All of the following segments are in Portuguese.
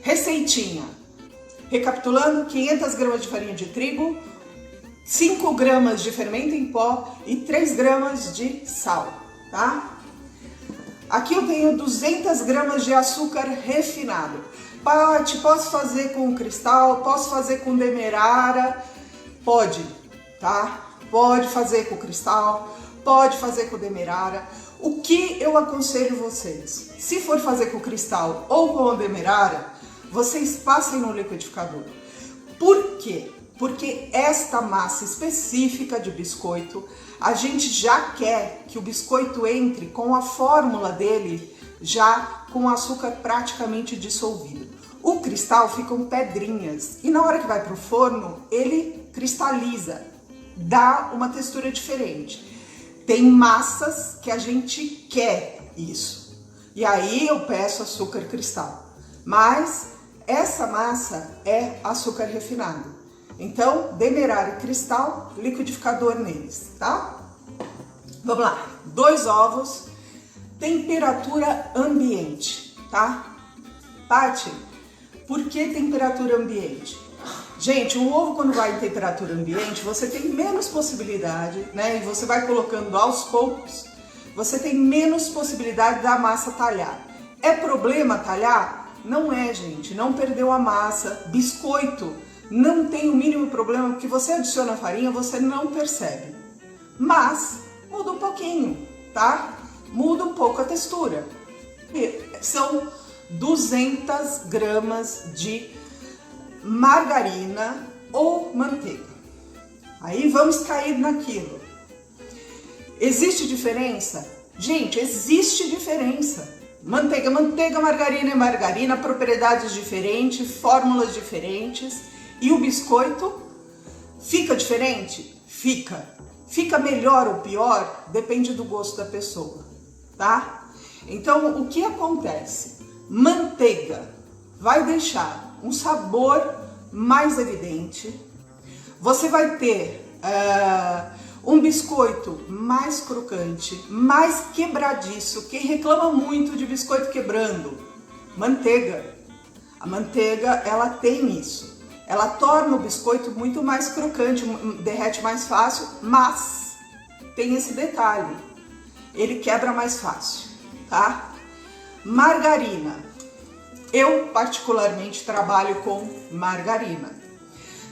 Receitinha. Recapitulando, 500 gramas de farinha de trigo, 5 gramas de fermento em pó e 3 gramas de sal, tá? Aqui eu tenho 200 gramas de açúcar refinado. Paty, posso fazer com cristal? Posso fazer com demerara? Pode, tá? Pode fazer com cristal, pode fazer com demerara. O que eu aconselho vocês? Se for fazer com cristal ou com demerara, vocês passem no liquidificador. Por quê? Porque esta massa específica de biscoito, a gente já quer que o biscoito entre com a fórmula dele já com o açúcar praticamente dissolvido. O cristal ficam pedrinhas e na hora que vai para o forno ele cristaliza, dá uma textura diferente. Tem massas que a gente quer isso e aí eu peço açúcar cristal, mas essa massa é açúcar refinado. Então, demerara e cristal, liquidificador neles, tá? Vamos lá. 2 ovos, temperatura ambiente, tá? Paty, por que temperatura ambiente? Gente, o ovo quando vai em temperatura ambiente, você tem menos possibilidade, né? E você vai colocando aos poucos, você tem menos possibilidade da massa talhar. É problema talhar? Não é, gente, não perdeu a massa. Biscoito não tem o mínimo problema, porque você adiciona farinha, você não percebe. Mas muda um pouquinho, tá? Muda um pouco a textura. São 200 gramas de margarina ou manteiga. Aí vamos cair naquilo. Existe diferença? Gente, existe diferença. Manteiga, margarina é margarina, propriedades diferentes, fórmulas diferentes. E o biscoito fica diferente? Fica. Fica melhor ou pior? Depende do gosto da pessoa, tá? Então, o que acontece? Manteiga vai deixar um sabor mais evidente. Você vai ter um biscoito mais crocante, mais quebradiço. Quem reclama muito de biscoito quebrando? Manteiga. A manteiga, ela tem isso. Ela torna o biscoito muito mais crocante, derrete mais fácil, mas tem esse detalhe, ele quebra mais fácil, tá? Margarina. Eu particularmente trabalho com margarina.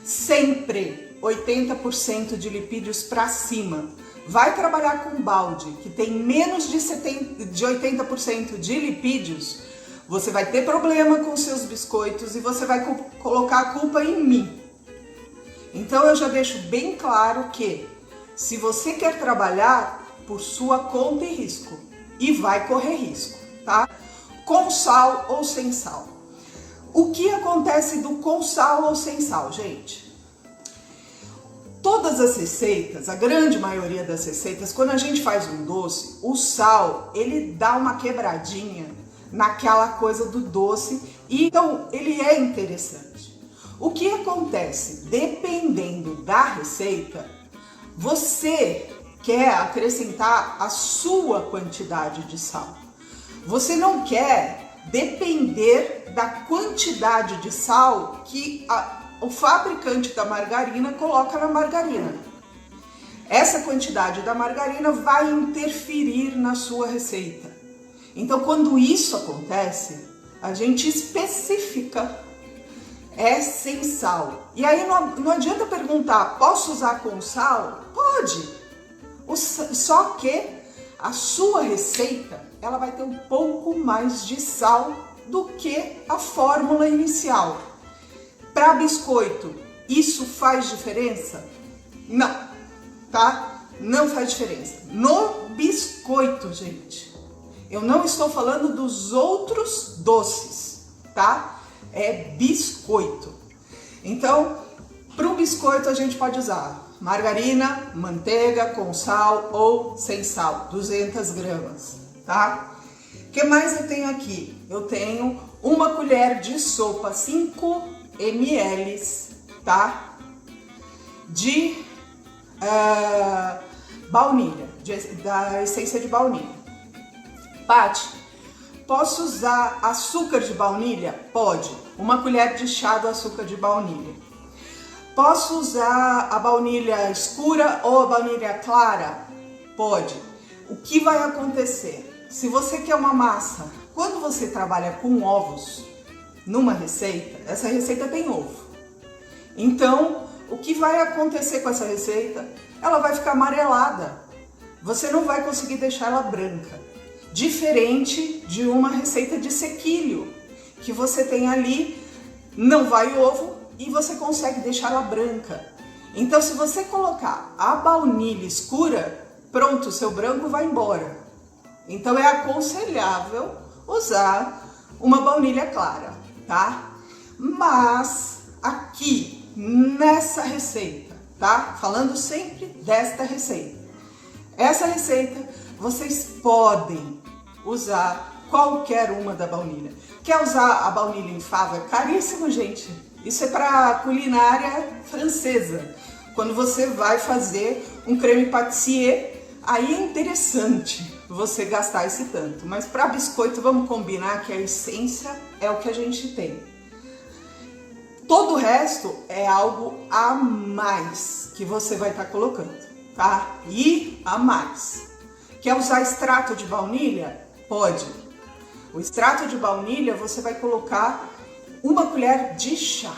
Sempre 80% de lipídios para cima. Vai trabalhar com balde, que tem menos de 80% de lipídios, você vai ter problema com seus biscoitos e você vai colocar a culpa em mim. Então eu já deixo bem claro que se você quer trabalhar por sua conta e risco, e vai correr risco, tá? Com sal ou sem sal. O que acontece do com sal ou sem sal, gente? Todas as receitas, a grande maioria das receitas, quando a gente faz um doce, o sal, ele dá uma quebradinha naquela coisa do doce, e então ele é interessante. O que acontece? Dependendo da receita, você quer acrescentar a sua quantidade de sal. Você não quer depender da quantidade de sal que o fabricante da margarina coloca na margarina. Essa quantidade da margarina vai interferir na sua receita. Então, quando isso acontece, a gente especifica, é sem sal. E aí não adianta perguntar, posso usar com sal? Pode. Só que a sua receita, ela vai ter um pouco mais de sal do que a fórmula inicial. Para biscoito, isso faz diferença? Não, tá? Não faz diferença. No biscoito, gente. Eu não estou falando dos outros doces, tá? É biscoito. Então, para o biscoito a gente pode usar margarina, manteiga com sal ou sem sal, 200 gramas, tá? O que mais eu tenho aqui? Eu tenho uma colher de sopa, 5 ml, tá? De baunilha, da essência de baunilha. Paty, Posso usar açúcar de baunilha? Pode. 1 colher de chá do açúcar de baunilha. Posso usar a baunilha escura ou a baunilha clara? Pode. O que vai acontecer? Se você quer uma massa, quando você trabalha com ovos numa receita, essa receita tem ovo. Então, o que vai acontecer com essa receita? Ela vai ficar amarelada. Você não vai conseguir deixar ela branca. Diferente de uma receita de sequilho, que você tem ali, não vai ovo e você consegue deixar ela branca. Então, se você colocar a baunilha escura, pronto, o seu branco vai embora. Então, é aconselhável usar uma baunilha clara, tá? Mas, aqui, nessa receita, tá? Falando sempre desta receita. Essa receita, vocês podem usar qualquer uma da baunilha. Quer usar a baunilha em fava? É caríssimo, gente. Isso é para culinária francesa. Quando você vai fazer um creme pâtissier, aí é interessante você gastar esse tanto. Mas para biscoito, vamos combinar que a essência é o que a gente tem. Todo o resto é algo a mais que você vai estar colocando, tá? E a mais. Quer usar extrato de baunilha? Pode. O extrato de baunilha você vai colocar 1 colher de chá.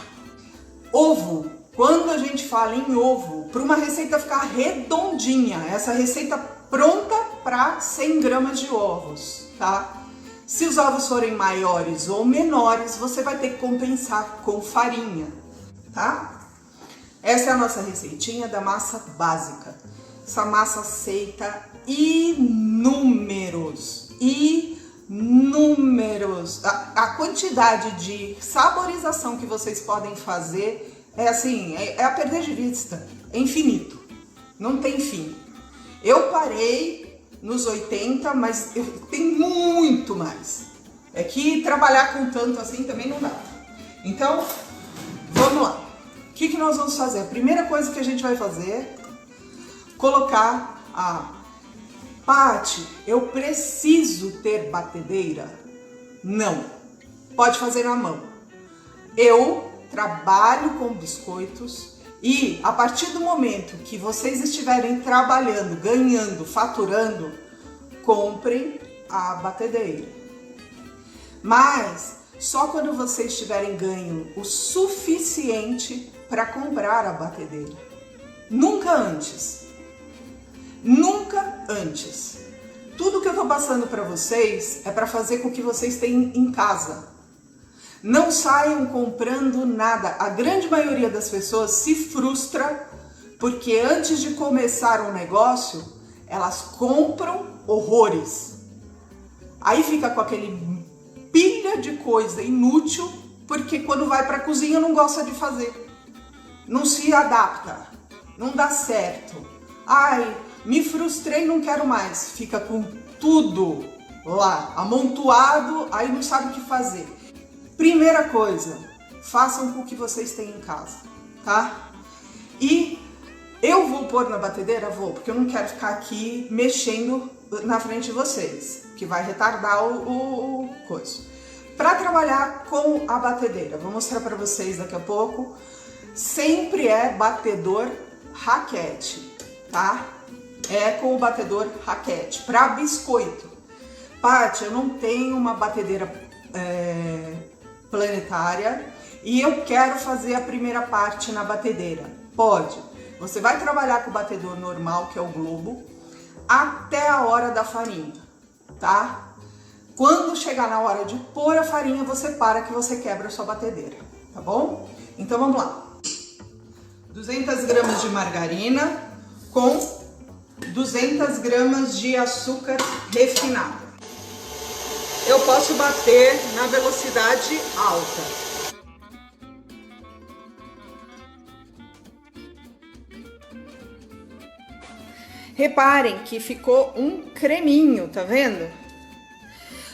Ovo. Quando a gente fala em ovo, para uma receita ficar redondinha, essa receita pronta para 100 gramas de ovos, tá? Se os ovos forem maiores ou menores, você vai ter que compensar com farinha, tá? Essa é a nossa receitinha da massa básica. Essa massa aceita inúmeros. A quantidade de saborização que vocês podem fazer é assim, é a perder de vista, é infinito, não tem fim. Eu parei nos 80, mas tem muito mais. É que trabalhar com tanto assim também não dá. Então, vamos lá. O que nós vamos fazer? A primeira coisa que a gente vai fazer, colocar a... Paty, eu preciso ter batedeira? Não. Pode fazer na mão. Eu trabalho com biscoitos e a partir do momento que vocês estiverem trabalhando, ganhando, faturando, comprem a batedeira. Mas só quando vocês tiverem ganho o suficiente para comprar a batedeira. Nunca antes. Nunca antes. Tudo que eu tô passando para vocês é para fazer com que vocês tenham em casa. Não saiam comprando nada. A grande maioria das pessoas se frustra porque antes de começar um negócio, elas compram horrores. Aí fica com aquele pilha de coisa inútil, porque quando vai para a cozinha não gosta de fazer. Não se adapta, não dá certo. Ai, me frustrei, não quero mais. Fica com tudo lá, amontoado, aí não sabe o que fazer. Primeira coisa, façam com o que vocês têm em casa, tá? E eu vou pôr na batedeira? Vou, porque eu não quero ficar aqui mexendo na frente de vocês, que vai retardar o coisa. Para trabalhar com a batedeira, vou mostrar para vocês daqui a pouco, sempre é batedor raquete, tá? É com o batedor raquete, para biscoito. Paty, eu não tenho uma batedeira planetária e eu quero fazer a primeira parte na batedeira. Pode. Você vai trabalhar com o batedor normal, que é o globo, até a hora da farinha, tá? Quando chegar na hora de pôr a farinha, você para que você quebra a sua batedeira, tá bom? Então vamos lá. 200 gramas de margarina com 200 gramas de açúcar refinado. Eu posso bater na velocidade alta. Reparem que ficou um creminho, tá vendo?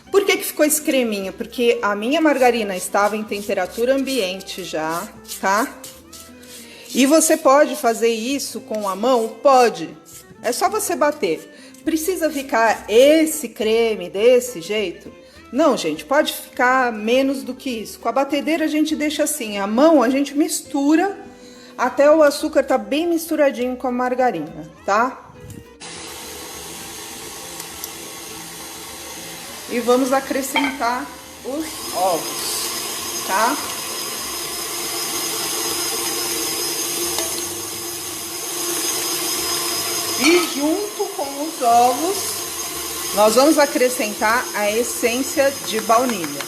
Por que ficou esse creminho? Porque a minha margarina estava em temperatura ambiente já, tá? E você pode fazer isso com a mão? Pode. É só você bater. precisa ficar esse creme desse jeito? Não, gente, pode ficar menos do que isso. Com a batedeira a gente deixa assim, a mão a gente mistura até o açúcar tá bem misturadinho com a margarina, tá? E vamos acrescentar os ovos, tá? E junto com os ovos, nós vamos acrescentar a essência de baunilha,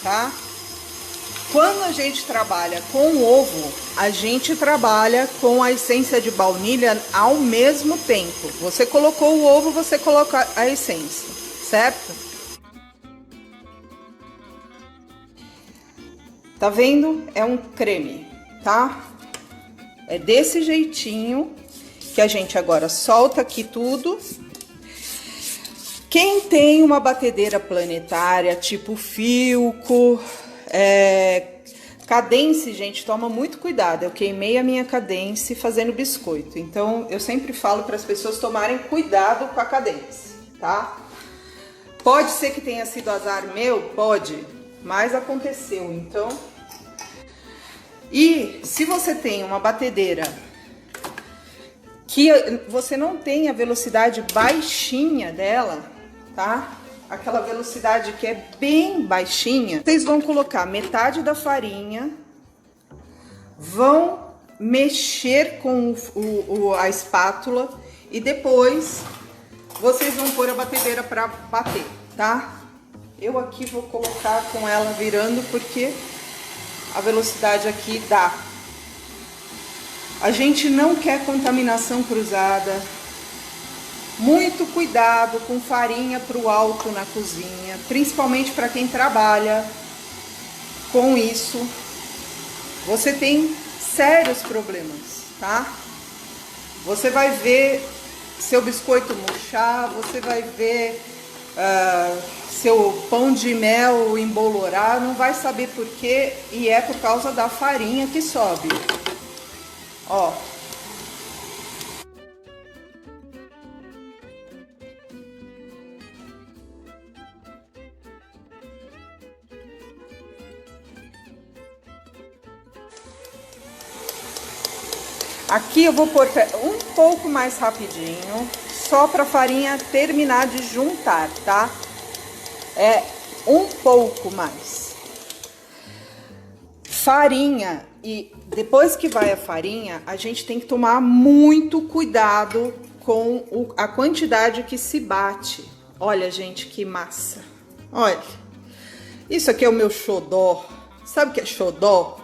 tá? Quando a gente trabalha com ovo, a gente trabalha com a essência de baunilha ao mesmo tempo. Você colocou o ovo, você coloca a essência, certo? Tá vendo? É um creme, tá? É desse jeitinho que a gente agora solta aqui tudo. Quem tem uma batedeira planetária, tipo Philco, Cadence, gente, toma muito cuidado. Eu queimei a minha Cadence fazendo biscoito. Então, eu sempre falo para as pessoas tomarem cuidado com a Cadence, tá? Pode ser que tenha sido azar meu? Pode, mas aconteceu, então... E se você tem uma batedeira que você não tem a velocidade baixinha dela, tá? Aquela velocidade que é bem baixinha, vocês vão colocar metade da farinha, vão mexer com a espátula e depois vocês vão pôr a batedeira para bater, tá? Eu aqui vou colocar com ela virando porque a velocidade aqui dá. A gente não quer contaminação cruzada. Muito cuidado com farinha para o alto na cozinha, principalmente para quem trabalha com isso. Você tem sérios problemas, tá? Você vai ver seu biscoito murchar, você vai ver seu pão de mel embolorar, não vai saber por quê, e é por causa da farinha que sobe. Ó. Aqui eu vou pôr um pouco mais rapidinho, só para a farinha terminar de juntar, tá? É um pouco mais. Farinha, e depois que vai a farinha, a gente tem que tomar muito cuidado com a quantidade que se bate. Olha, gente, que massa. Olha, isso aqui é o meu xodó. Sabe o que é xodó?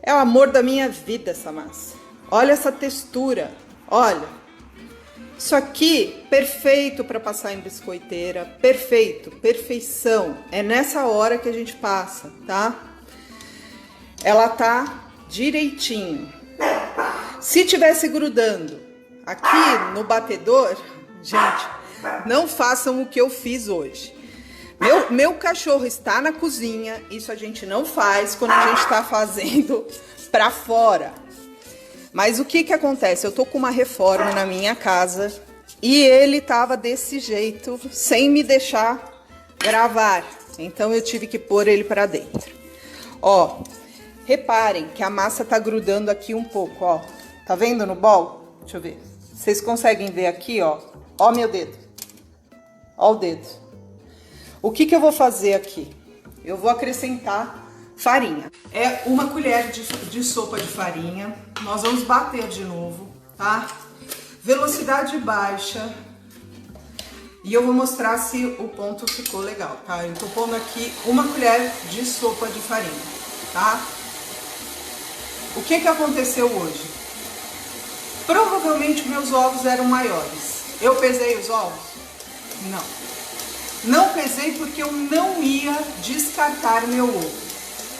É o amor da minha vida, essa massa. Olha essa textura, olha. Isso aqui, perfeito para passar em biscoiteira, perfeito, perfeição. É nessa hora que a gente passa, tá? Ela tá direitinho. Se tivesse grudando aqui no batedor, gente, não façam o que eu fiz hoje. Meu cachorro está na cozinha, isso a gente não faz quando a gente tá fazendo pra fora. Mas o que acontece? Eu tô com uma reforma na minha casa e ele tava desse jeito, sem me deixar gravar. Então eu tive que pôr ele pra dentro. Ó, reparem que a massa tá grudando aqui um pouco, ó. Tá vendo no bol? Deixa eu ver. Vocês conseguem ver aqui, ó? Ó meu dedo. Ó o dedo. O que eu vou fazer aqui? Eu vou acrescentar farinha. É uma colher de sopa de farinha. Nós vamos bater de novo, tá? Velocidade baixa. E eu vou mostrar se o ponto ficou legal, tá? Eu tô pondo aqui uma colher de sopa de farinha, tá? O que aconteceu hoje? Provavelmente meus ovos eram maiores. Eu pesei os ovos? Não. Não pesei porque eu não ia descartar meu ovo.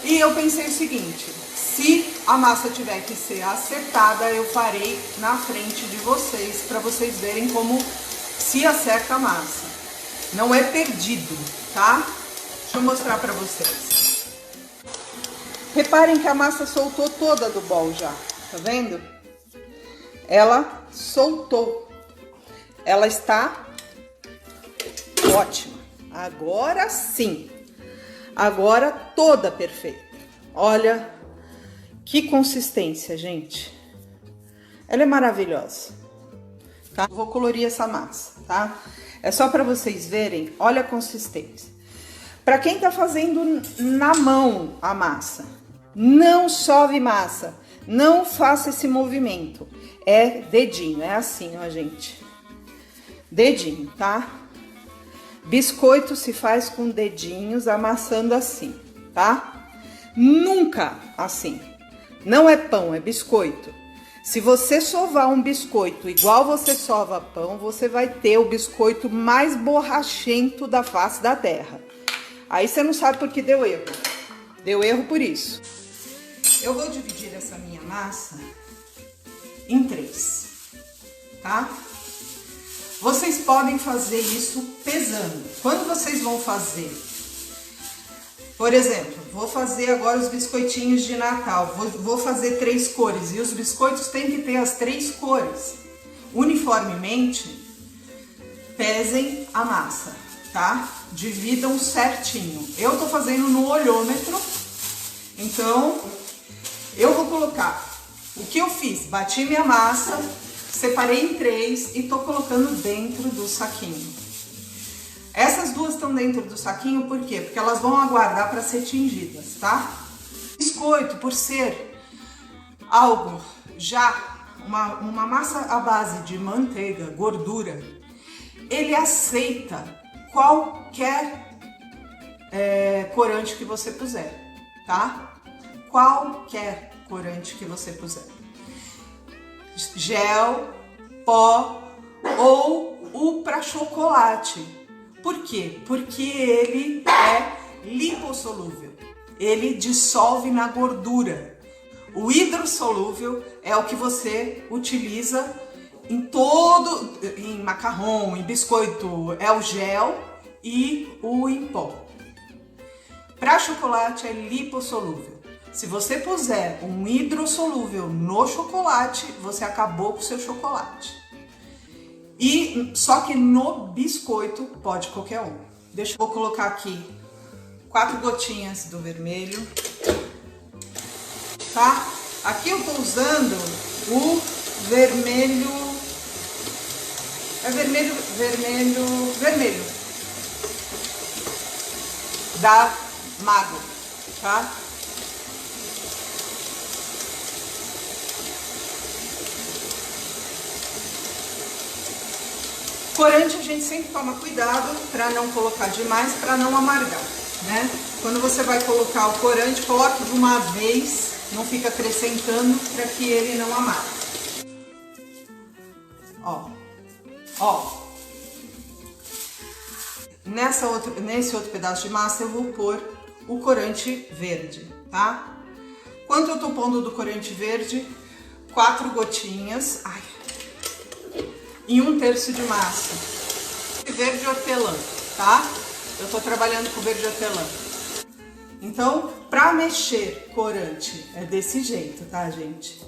E eu pensei o seguinte, se a massa tiver que ser acertada, eu farei na frente de vocês, para vocês verem como se acerta a massa. Não é perdido, tá? Deixa eu mostrar para vocês. Reparem que a massa soltou toda do bol já, tá vendo? Ela soltou. ela está ótima. Agora sim. Agora toda perfeita. Olha que consistência, gente. Ela é maravilhosa. Tá? Vou colorir essa massa, tá? É só para vocês verem, olha a consistência. Para quem tá fazendo na mão a massa, não sove massa, não faça esse movimento. É dedinho, é assim, ó, gente. Dedinho, tá? Biscoito se faz com dedinhos, amassando assim, tá? Nunca assim. Não é pão, é biscoito. Se você sovar um biscoito igual você sova pão, você vai ter o biscoito mais borrachento da face da terra. Aí você não sabe por que deu erro. Deu erro por isso. Eu vou dividir essa minha massa em 3, tá? Vocês podem fazer isso pesando. Quando vocês vão fazer, por exemplo, vou fazer agora os biscoitinhos de Natal, vou fazer 3 cores e os biscoitos têm que ter as 3 cores. Uniformemente, pesem a massa, tá? Dividam certinho. Eu tô fazendo no olhômetro, então eu vou colocar o que eu fiz. Bati minha massa, separei em 3 e tô colocando dentro do saquinho. Essas duas estão dentro do saquinho, por quê? Porque elas vão aguardar para ser tingidas, tá? Biscoito, por ser algo já, uma massa à base de manteiga, gordura, ele aceita qualquer corante que você puser, tá? Qualquer corante que você puser. Gel, pó ou o para chocolate. Por quê? Porque ele é lipossolúvel, ele dissolve na gordura. O hidrossolúvel é o que você utiliza em macarrão, em biscoito, é o gel e o em pó. Para chocolate é lipossolúvel. Se você puser um hidrossolúvel no chocolate, você acabou com o seu chocolate. Só que no biscoito pode qualquer um. Vou colocar aqui 4 gotinhas do vermelho, tá? Aqui eu tô usando o vermelho, vermelho da Mago, tá? Corante a gente sempre toma cuidado para não colocar demais, para não amargar, né? Quando você vai colocar o corante, coloque de uma vez, não fica acrescentando para que ele não amargue. Ó. Nesse outro pedaço de massa eu vou pôr o corante verde, tá? Quanto eu tô pondo do corante verde? 4 gotinhas. Ai. E 1/3 de massa. Verde hortelã, tá? Eu tô trabalhando com verde hortelã. Então, pra mexer corante é desse jeito, tá, gente?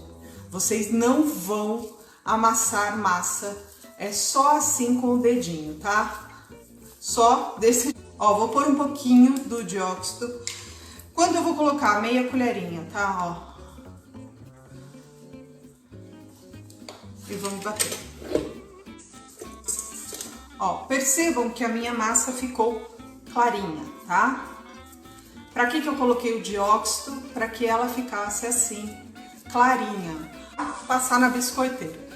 Vocês não vão amassar massa, é só assim com o dedinho, tá? Só desse... Ó, vou pôr um pouquinho do dióxido. Quando eu vou colocar? Meia colherinha, tá? Ó. E vamos bater. Ó, percebam que a minha massa ficou clarinha, tá? Pra que eu coloquei o dióxido? Pra que ela ficasse assim, clarinha. Passar na biscoiteira.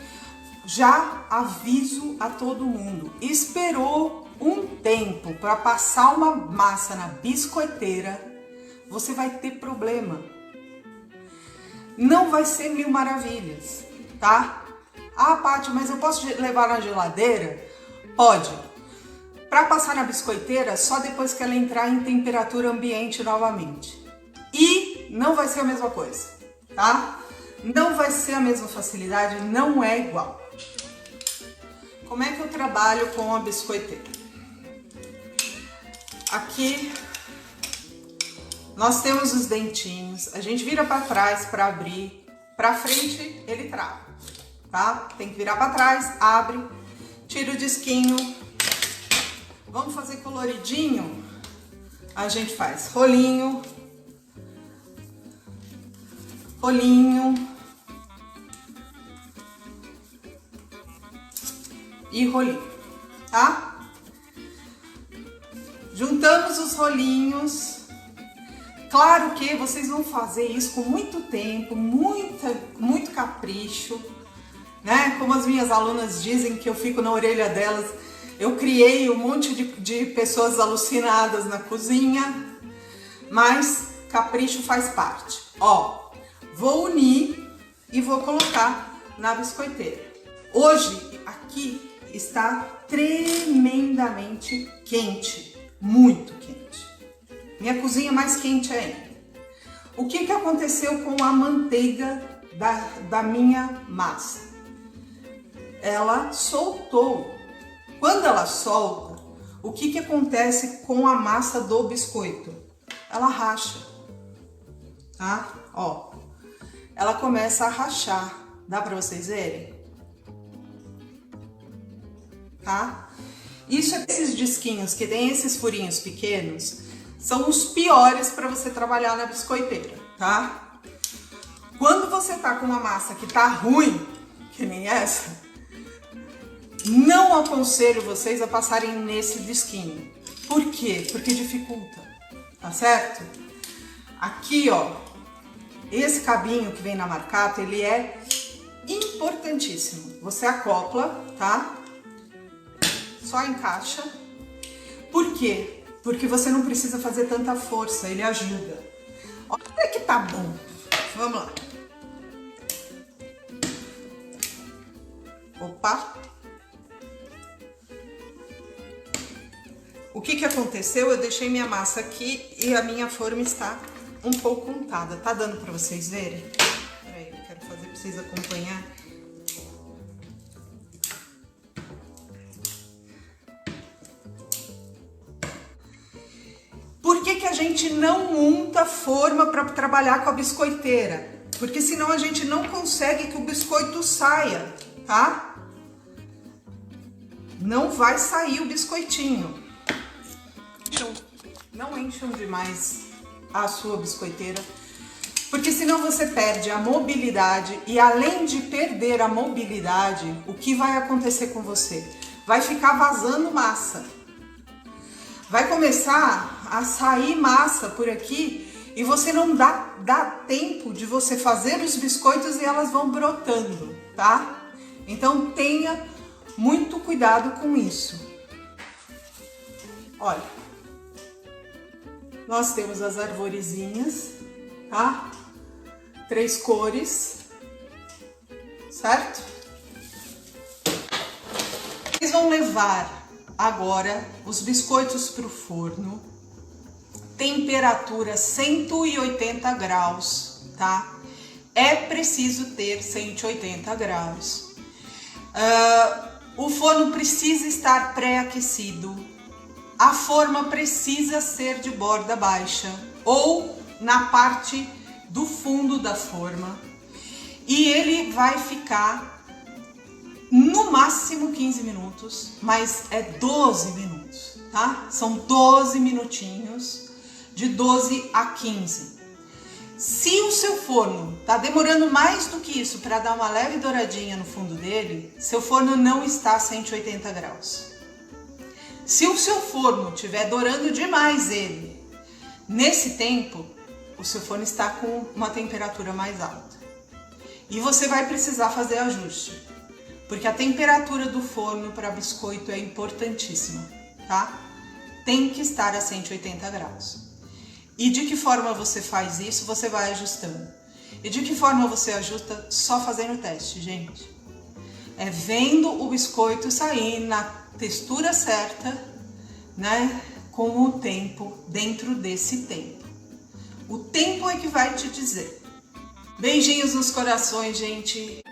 Já aviso a todo mundo, esperou um tempo para passar uma massa na biscoiteira, você vai ter problema. Não vai ser mil maravilhas, tá? Ah, Paty, mas eu posso levar na geladeira? Pode. Para passar na biscoiteira, só depois que ela entrar em temperatura ambiente novamente. E não vai ser a mesma coisa, tá? Não vai ser a mesma facilidade, não é igual. Como é que eu trabalho com a biscoiteira? Aqui nós temos os dentinhos, a gente vira para trás para abrir, para frente ele trava, tá? Tem que virar para trás, abre, tira o disquinho. Vamos fazer coloridinho? A gente faz rolinho, rolinho e rolinho, tá? Juntamos os rolinhos. Claro que vocês vão fazer isso com muito tempo, muito capricho, né? Como as minhas alunas dizem que eu fico na orelha delas, eu criei um monte de pessoas alucinadas na cozinha, mas capricho faz parte. Ó, vou unir e vou colocar na biscoiteira. Hoje aqui está tremendamente quente, muito quente. Minha cozinha mais quente ainda. O que aconteceu com a manteiga da minha massa? Ela soltou. Quando ela solta, o que acontece com a massa do biscoito? Ela racha, tá? Ó, ela começa a rachar. Dá pra vocês verem? Tá? Esses disquinhos que tem esses furinhos pequenos são os piores para você trabalhar na biscoiteira, tá? Quando você tá com uma massa que tá ruim, que nem essa, não aconselho vocês a passarem nesse disquinho. Por quê? Porque dificulta, tá certo? Aqui, ó, esse cabinho que vem na marcata, ele é importantíssimo. Você acopla, tá? Só encaixa. Por quê? Porque você não precisa fazer tanta força, ele ajuda. Olha que tá bom. Vamos lá. Opa! O que aconteceu? Eu deixei minha massa aqui e a minha forma está um pouco untada. Tá dando pra vocês verem? Peraí, eu quero fazer pra vocês acompanharem. Por que a gente não unta a forma para trabalhar com a biscoiteira? Porque senão a gente não consegue que o biscoito saia, tá? Não vai sair o biscoitinho. Não encham demais a sua biscoiteira, porque senão você perde a mobilidade e além de perder a mobilidade, o que vai acontecer com você? Vai ficar vazando massa. Vai começar a sair massa por aqui e você não dá tempo de você fazer os biscoitos e elas vão brotando, tá? Então tenha muito cuidado com isso. Olha, nós temos as arvorezinhas, tá? 3 cores, certo? Vocês vão levar agora os biscoitos para o forno, temperatura 180 graus, tá? É preciso ter 180 graus. O forno precisa estar pré-aquecido, a forma precisa ser de borda baixa ou na parte do fundo da forma e ele vai ficar no máximo 15 minutos, mas é 12 minutos, tá? São 12 minutinhos, de 12 a 15. Se o seu forno tá demorando mais do que isso para dar uma leve douradinha no fundo dele, seu forno não está a 180 graus. Se o seu forno estiver dourando demais ele, nesse tempo, o seu forno está com uma temperatura mais alta. E você vai precisar fazer ajuste. Porque a temperatura do forno para biscoito é importantíssima, tá? Tem que estar a 180 graus. E de que forma você faz isso, você vai ajustando. E de que forma você ajusta? Só fazendo o teste, gente. É vendo o biscoito sair na textura certa, né? Com o tempo, dentro desse tempo. O tempo é que vai te dizer. Beijinhos nos corações, gente.